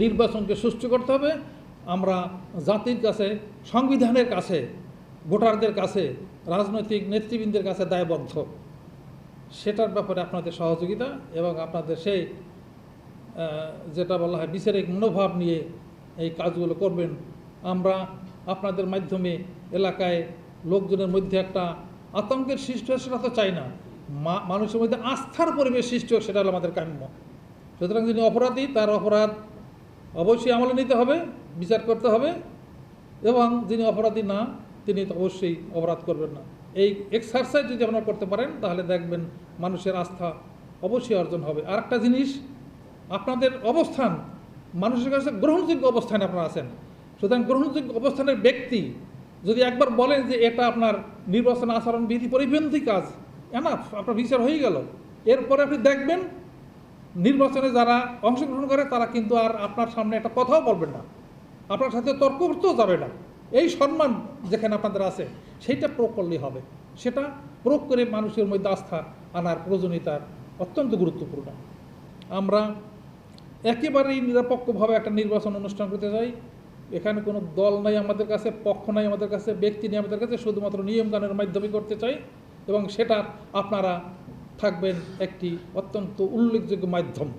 নির্বাচনকে সুষ্ঠু করতে হবে। আমরা জাতির কাছে, সংবিধানের কাছে, ভোটারদের কাছে, রাজনৈতিক নেতৃবৃন্দের কাছে দায়বদ্ধ। সেটার ব্যাপারে আপনাদের সহযোগিতা এবং আপনাদের সেই যেটা বলা হয় বিচারিক মনোভাব নিয়ে এই কাজগুলো করবেন। আমরা আপনাদের মাধ্যমে এলাকায় লোকজনের মধ্যে একটা আতঙ্কের সৃষ্টি হয়, সেটা তো চাই না। মানুষের মধ্যে আস্থার পরিবেশ সৃষ্টি হোক, সেটা হলো আমাদের কাম্য। সুতরাং যিনি অপরাধী তার অপরাধ অবশ্যই আমলে নিতে হবে, বিচার করতে হবে, এবং যিনি অপরাধী না তিনি তো অবশ্যই অপরাধ করবেন না। এই এক্সারসাইজ যদি আপনারা করতে পারেন তাহলে দেখবেন মানুষের আস্থা অবশ্যই অর্জন হবে। আর একটা জিনিস, আপনাদের অবস্থান মানুষের কাছে গ্রহণযোগ্য অবস্থানে আপনারা আছেন। সুতরাং গ্রহণযোগ্য অবস্থানের ব্যক্তি যদি একবার বলেন যে এটা আপনার নির্বাচন আচরণ বিধি পরিপন্থী কাজ, এনাফ, আপনার বিচার হয়ে গেল, এরপরে আপনি দেখবেন নির্বাচনে যারা অংশগ্রহণ করে তারা কিন্তু আর আপনার সামনে একটা কথাও বলবেন না, আপনার সাথে তর্ক করতেও যাবে না। এই সম্মান যেখানে আপনাদের আছে সেইটা প্রয়োগ করলেই হবে। সেটা প্রয়োগ করে মানুষের মধ্যে আস্থা আনার প্রয়োজনীয়তার অত্যন্ত গুরুত্বপূর্ণ। আমরা একেবারেই নিরপেক্ষভাবে একটা নির্বাচন অনুষ্ঠান করতে চাই। এখানে কোনো দল নাই আমাদের কাছে, পক্ষ নাই আমাদের কাছে, ব্যক্তি নেই আমাদের কাছে, শুধুমাত্র নিয়মকানুনের মাধ্যমে করতে চাই, এবং সেটা আপনারা থাকবেন একটি অত্যন্ত উল্লেখযোগ্য মাধ্যম।